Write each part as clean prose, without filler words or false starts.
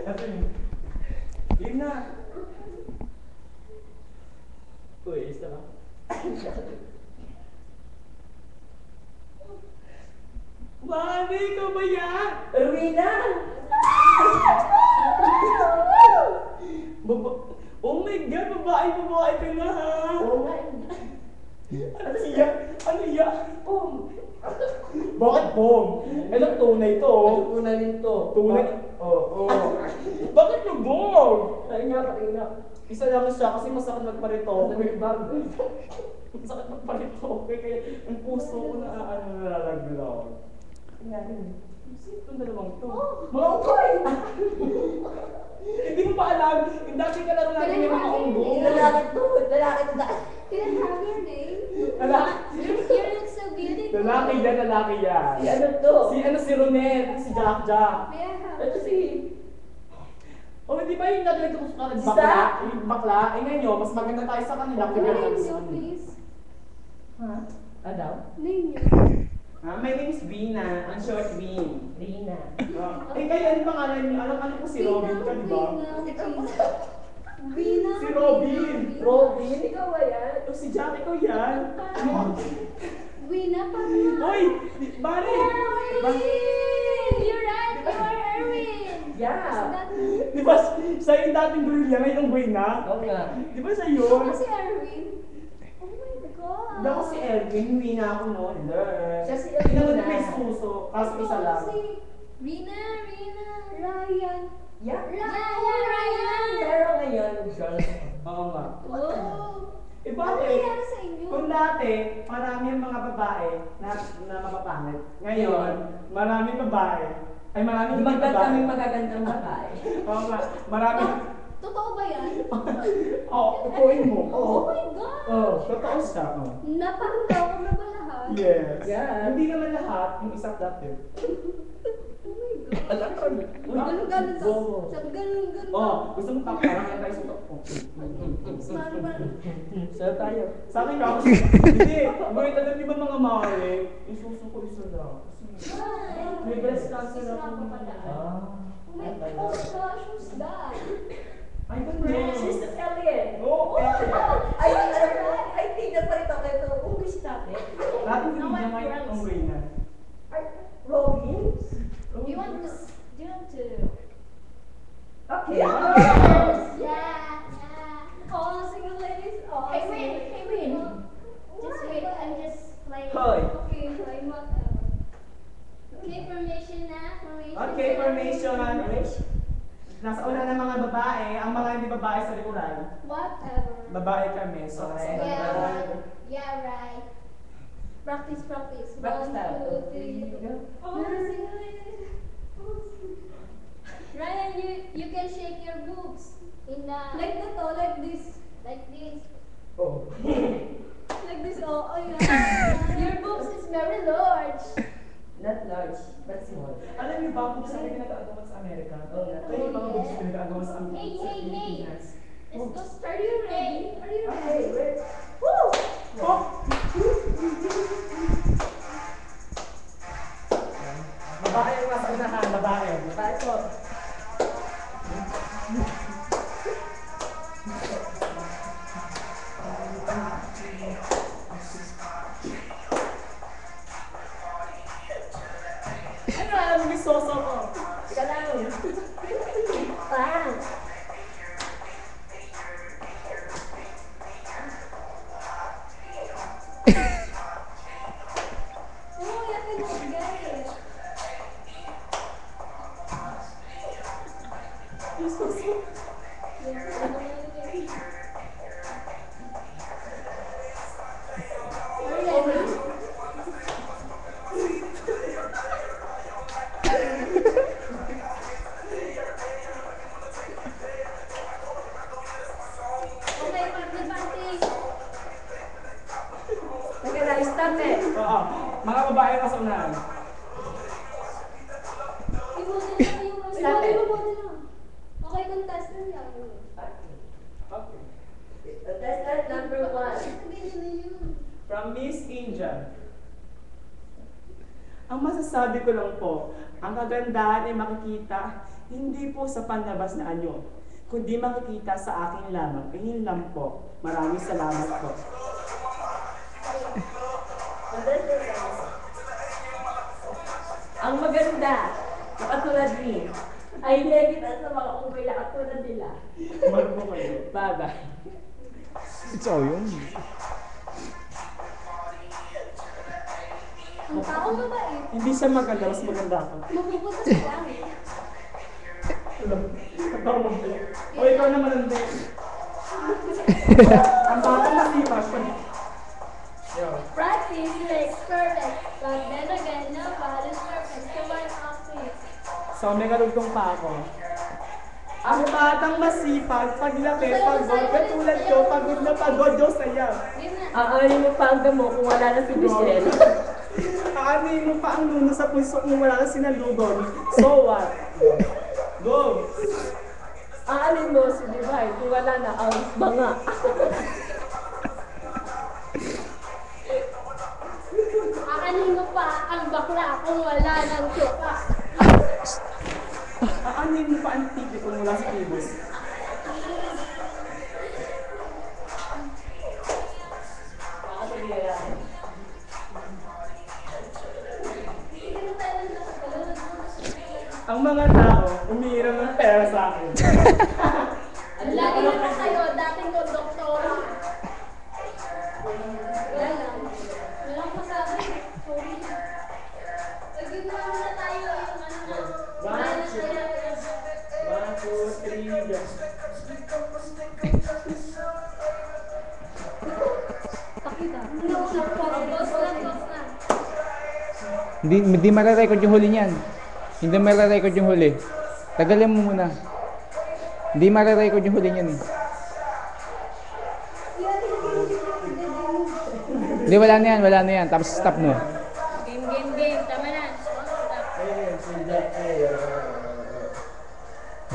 Ito yun. Yun na. Uy, isa ba? Mami, ikaw ba yan? Erwina! Oh my God, babae ka na ha? Oo nga. Ano yan? Ano yan? Pum! Bakit pong? Eh, tunay to. Tunay nito. Tunay? Oo. Bakit lubog? Ay nga, kanina. Isa lang siya kasi masakit magparito. May bag. Masakit magparito. Kaya ang puso ko na nalalaglaw. Nga rin. Sino itong dalawang to? Mga ukoy! Hindi mo pa alam. Yung dati ka lang natin yung mga unggong. Lalaki to. Lalaki to. Can I have your name? Lalaki. You look so beautiful. Lalaki yan. Si ano to? Si Ronet. Si Jack. May I have? Ito si... Oh, di ba yung naglag ko sa Si bakla? Zach? Yung bakla? Eh ngayon, mas maganda tayo sa kanila. What Kaya name you, please? Ha? Ano? Name you. My name is Vina. Ang short Vin. Rina. Eh kaya ano pangalan niyo? Alam ko si Robin ka, di ba? Vina. Si Robin. Robin, ikaw ba yan? Oh, si Jack, ikaw yan. Vina pa na. Hoy! Bari! Erwin! You're right. You are Erwin. Yeah. That, Di ba sa'yo yung dating Brillia, ngayon ang Buena? Oo nga. Di ba sa'yo? ako si Erwin. Oh my God. Hindi ako si Erwin, hindi na ako noon. Siya si Hindi naman Erwin. may suso, kaso isa lang. Si Rina. Ryan. Yeah. Ryan. Pero ngayon, girl. Oo nga. Oh. Eh Ano bakit? nangyari sa inyo? Kung dati, marami ang mga babae na mapapangit. Ngayon, maraming babae. Ay, maraming hindi Maganda babae. kami magagandang babae. Oo nga, maraming... Totoo ba yan? Oo, tutuin mo. Oh my God. Oo, totoo siya. Oo. Napakatawa ko na ba lahat? Yes. Yeah. Hindi naman lahat, yung isang dati. Oh my God. Alam ko. Ganun ka. Go. Sabi ganun. Oh, gusto mo parang yan tayo sa to. Paano ba? Saan tayo? Sa akin ka, hindi. Wait, alam niyo ba mga mare, isuso ko isa lang. May breast cancer ako. Oh my gosh, who's that? I don't know. She's the alien. Oo, Ay, alam mo, I think na parito kayo ito. English natin. Dati hindi na may ang way na. Ay, Robin? Do you want to? Okay. Yes. Yeah. All single ladies. All Hey, single wait. Just wait. I'm just playing. Hoy. Okay, playing what? Okay, formation na. Formation. Okay, formation. Nasa una ng mga babae, ang mga hindi babae sa likuran. Whatever. Babae kami, so nasa Okay. una. Yeah, right. Practice. Practice 1, tayo. 2, 3. All single ladies. Ryan, you can shake your boobs in the like this. Oh. Like this. Oh yeah. Your boobs is very large. Not large, but small. Alam niyo ba kung saan pinag-aagawan sa Amerika? Oo nga. Kaya yung mga books pinag-aagawan sa Hey. Pilipinas. Let's go start. Are you ready? Okay, wait. Woo! Oh! Babae yung nasa unahan, babae. Babae po. Ano alam mo yung soso ko? Ika lang. Bang! Oh, I can get it. Yung soso. Are you ready? Okay, party. Teka na, stop eh. Oo. Mga babae yung nasa unahan. Stop it. Okay, contestant yan. Okay. Contestant number 1. From Miss India. Ang masasabi ko lang po, ang kagandahan ay makikita Hindi po sa panlabas na anyo, kundi makikita sa akin lamang. Ayun lang po. Maraming salamat po. Ang maganda, na katulad ni, ay hindi sa mga unggoy na katulad nila. Mahal po kayo. Bye-bye. It's all yun. Ang taong mabait, Hindi siya maganda, mas maganda ako. mapupunta sa langit. O ikaw naman ang din. Ang bata masipag. Practice makes perfect, but then again, nobody's perfect. Come on, office. So may karugtong pa ako. Ang batang masipag, paglaki, pagod, katulad ko, pagod na pagod, Diyos saya. Yun na. Aanin mo pa ang damo kung wala na si Michelle. Aanin mo pa ang nuno sa puso kung wala na sinalugon. So what? Go! Aanin mo si Divine kung wala na ang banga. Aanin mo pa ang bakla kung wala ng tsuka. Aanin mo pa ang TV kung wala sa TV. Ang mga tao, umiiram ng pera sa akin. Lagi naman kayo, dating konduktora. Wala lang. Walang masabi. Sorry. Pagod na muna tayo yung ano na. One, two, three, go. Pakita. No, boss na. Hindi mare-record yung huli niyan. Hindi mare-record yung huli. Tagalin mo muna. Hindi mare-record yung huli niyan eh. Hindi, wala na yan. Tapos stop mo. Game. Tama na.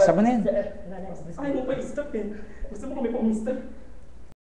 Stop mo na yan. Ay, mo pa i-stop eh. Gusto mo kami pa umistop.